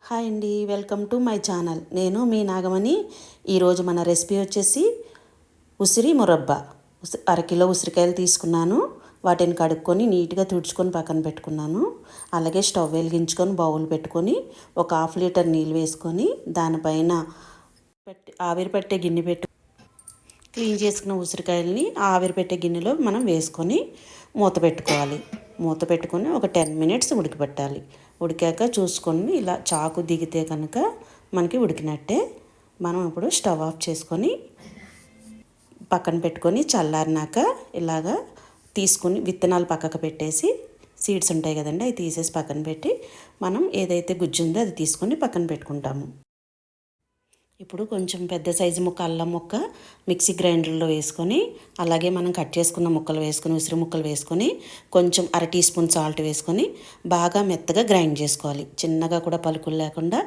Hi అండి, welcome to my channel. నేను మీ నాగమణి. ఈరోజు మన రెసిపీ వచ్చేసి ఉసిరి మురబ్బా. అరకిలో ఉసిరికాయలు తీసుకున్నాను. వాటిని కడుక్కొని నీట్గా తుడుచుకొని పక్కన పెట్టుకున్నాను. అలాగే స్టవ్ వెలిగించుకొని బౌల్ పెట్టుకొని ఒక 1/2 లీటర్ నీళ్ళు వేసుకొని దానిపైన ఆవిరి పెట్టే గిన్నె పెట్టి క్లీన్ చేసుకున్న ఉసిరికాయలని ఆవిరి పెట్టే గిన్నెలో మనం వేసుకొని మూత పెట్టుకోవాలి. మూత పెట్టుకొని ఒక 10 మినిట్స్ ఉడకబెట్టాలి. ఉడికాక చూసుకొని ఇలా చాకు దిగితే కనుక మనకి ఉడికినట్టే. మనం ఇప్పుడు స్టవ్ ఆఫ్ చేసుకొని పక్కన పెట్టుకొని చల్లారినాక ఇలాగా తీసుకొని విత్తనాలు పక్కకు పెట్టేసి సీడ్స్ ఉంటాయి కదండి, అవి తీసేసి పక్కన పెట్టి మనం ఏదైతే గుజ్జు ఉందో అది తీసుకొని పక్కన పెట్టుకుంటాము. ఇప్పుడు కొంచెం పెద్ద సైజు ముక్క అల్లం ముక్క మిక్సీ గ్రైండర్లో వేసుకొని అలాగే మనం కట్ చేసుకున్న ముక్కలు వేసుకొని ఉసిరి ముక్కలు వేసుకొని కొంచెం 1/2 టీ స్పూన్ సాల్ట్ వేసుకొని బాగా మెత్తగా గ్రైండ్ చేసుకోవాలి. చిన్నగా కూడా పలుకులు లేకుండా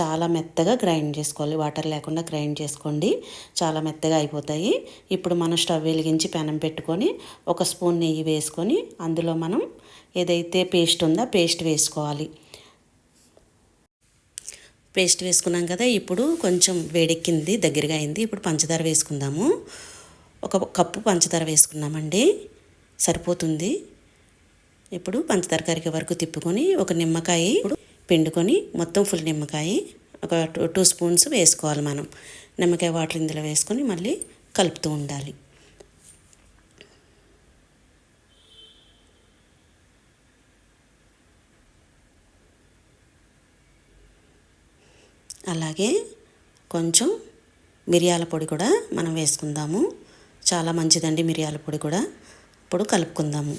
చాలా మెత్తగా గ్రైండ్ చేసుకోవాలి. వాటర్ లేకుండా గ్రైండ్ చేసుకోండి, చాలా మెత్తగా అయిపోతాయి. ఇప్పుడు మనం స్టవ్ వెలిగించి పెనం పెట్టుకొని 1 స్పూన్ నెయ్యి వేసుకొని అందులో మనం ఏదైతే పేస్ట్ ఉందో పేస్ట్ వేసుకోవాలి. పేస్ట్ వేసుకున్నాం కదా, ఇప్పుడు కొంచెం వేడెక్కింది, దగ్గరగా అయింది. ఇప్పుడు పంచదార వేసుకుందాము. 1 కప్పు పంచదార వేసుకున్నామండి, సరిపోతుంది. ఇప్పుడు పంచదార కరిగే వరకు తిప్పుకొని ఒక నిమ్మకాయ ఇప్పుడు పిండుకొని మొత్తం ఫుల్ నిమ్మకాయ ఒక 2 స్పూన్స్ వేసుకోవాలి. మనం నిమ్మకాయ వాటర్ ఇందులో వేసుకొని మళ్ళీ కలుపుతూ ఉండాలి. అలాగే కొంచెం మిరియాల పొడి కూడా మనం వేసుకుందాము. చాలా మంచిదండి మిరియాల పొడి కూడా. ఇప్పుడు కలుపుకుందాము.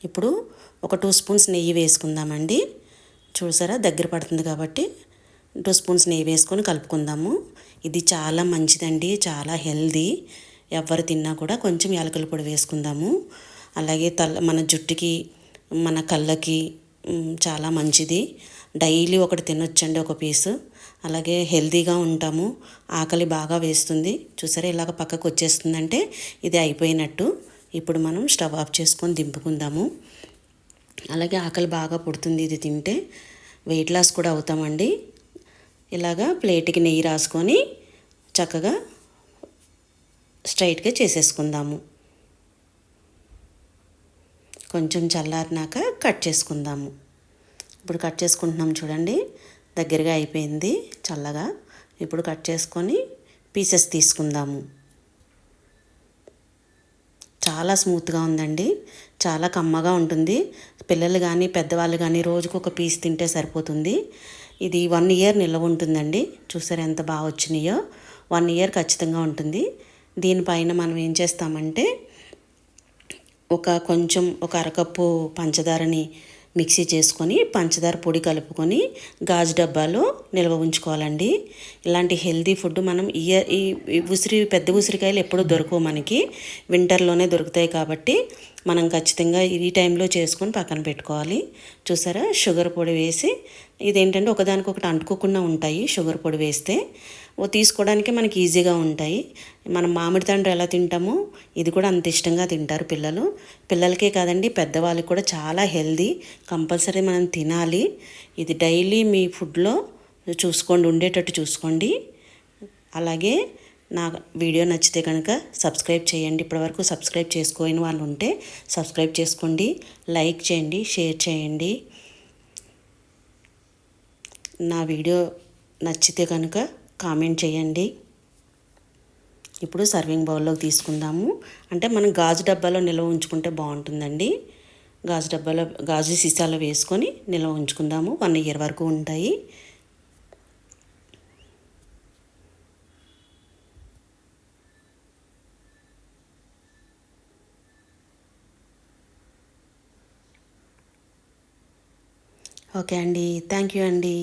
ఇప్పుడు ఒక 2 స్పూన్స్ నెయ్యి వేసుకుందామండి. చూసారా, దగ్గర పడుతుంది కాబట్టి 2 స్పూన్స్ నెయ్యి వేసుకొని కలుపుకుందాము. ఇది చాలా మంచిదండి, చాలా హెల్దీ. ఎవరు తిన్నా కూడా కొంచెం యాలకుల పొడి వేసుకుందాము. అలాగే మన జుట్టుకి మన కళ్ళకి చాలా మంచిది. డైలీ ఒకటి తినొచ్చండి, ఒక పీసు. అలాగే హెల్తీగా ఉంటాము. ఆకలి బాగా వేస్తుంది. చూసారా, ఇలాగ పక్కకు వచ్చేస్తుందంటే ఇది అయిపోయినట్టు. ఇప్పుడు మనం స్టవ్ ఆఫ్ చేసుకొని దింపుకుందాము. అలాగే ఆకలి బాగా పుడుతుంది ఇది తింటే. వెయిట్ లాస్ కూడా అవుతామండి. ఇలాగా ప్లేట్కి నెయ్యి రాసుకొని చక్కగా స్ట్రైట్గా చేసేసుకుందాము. కొంచెం చల్లారినాక కట్ చేసుకుందాము. ఇప్పుడు కట్ చేసుకుంటున్నాం చూడండి, దగ్గరగా అయిపోయింది చల్లగా. ఇప్పుడు కట్ చేసుకొని పీసెస్ తీసుకుందాము. చాలా స్మూత్గా ఉందండి, చాలా కమ్మగా ఉంటుంది. పిల్లలు కానీ పెద్దవాళ్ళు కానీ రోజుకు ఒక పీస్ తింటే సరిపోతుంది. ఇది 1 ఇయర్ నిల్వ ఉంటుందండి. చూసారు ఎంత బాగా వచ్చినాయో. 1 ఇయర్ ఖచ్చితంగా ఉంటుంది. దీనిపైన మనం ఏం చేస్తామంటే కొంచెం ఒక అరకప్పు పంచదారని మిక్సీ చేసుకొని పంచదార పొడి కలుపుకొని గాజు డబ్బాలో నిల్వ ఉంచుకోవాలండి. ఇలాంటి హెల్తీ ఫుడ్ మనం ఈ పెద్ద ఉసిరికాయలు ఎప్పుడూ దొరకవు మనకి, వింటర్లోనే దొరుకుతాయి కాబట్టి మనం ఖచ్చితంగా ఈ టైంలో చేసుకొని పక్కన పెట్టుకోవాలి. చూసారా, షుగర్ పొడి వేసి ఇదేంటంటే ఒకదానికొకటి అంటుకోకుండా ఉంటాయి. షుగర్ పొడి వేస్తే తీసుకోవడానికి మనకి ఈజీగా ఉంటాయి. మనం మామిడి తండ్రి ఎలా తింటామో ఇది కూడా అంత ఇష్టంగా తింటారు పిల్లలు. పిల్లలకే కాదండి, పెద్దవాళ్ళకి కూడా చాలా హెల్దీ. కంపల్సరీ మనం తినాలి. ఇది డైలీ మీ ఫుడ్లో చూసుకోండి, ఉండేటట్టు చూసుకోండి. అలాగే నా వీడియో నచ్చితే కనుక సబ్స్క్రైబ్ చేయండి. ఇప్పటివరకు సబ్స్క్రైబ్ చేసుకోని వాళ్ళు ఉంటే సబ్స్క్రైబ్ చేసుకోండి, లైక్ చేయండి, షేర్ చేయండి. నా వీడియో నచ్చితే కనుక కామెంట్ చేయండి. ఇప్పుడు సర్వింగ్ బౌల్లోకి తీసుకుందాము. అంటే మనం గాజు డబ్బాలో నిల్వ ఉంచుకుంటే బాగుంటుందండి. గాజు సీసాలో వేసుకొని నిల్వ ఉంచుకుందాము. 1 ఇయర్ వరకు ఉంటాయి. ఓకే అండి, థ్యాంక్ యూ అండి.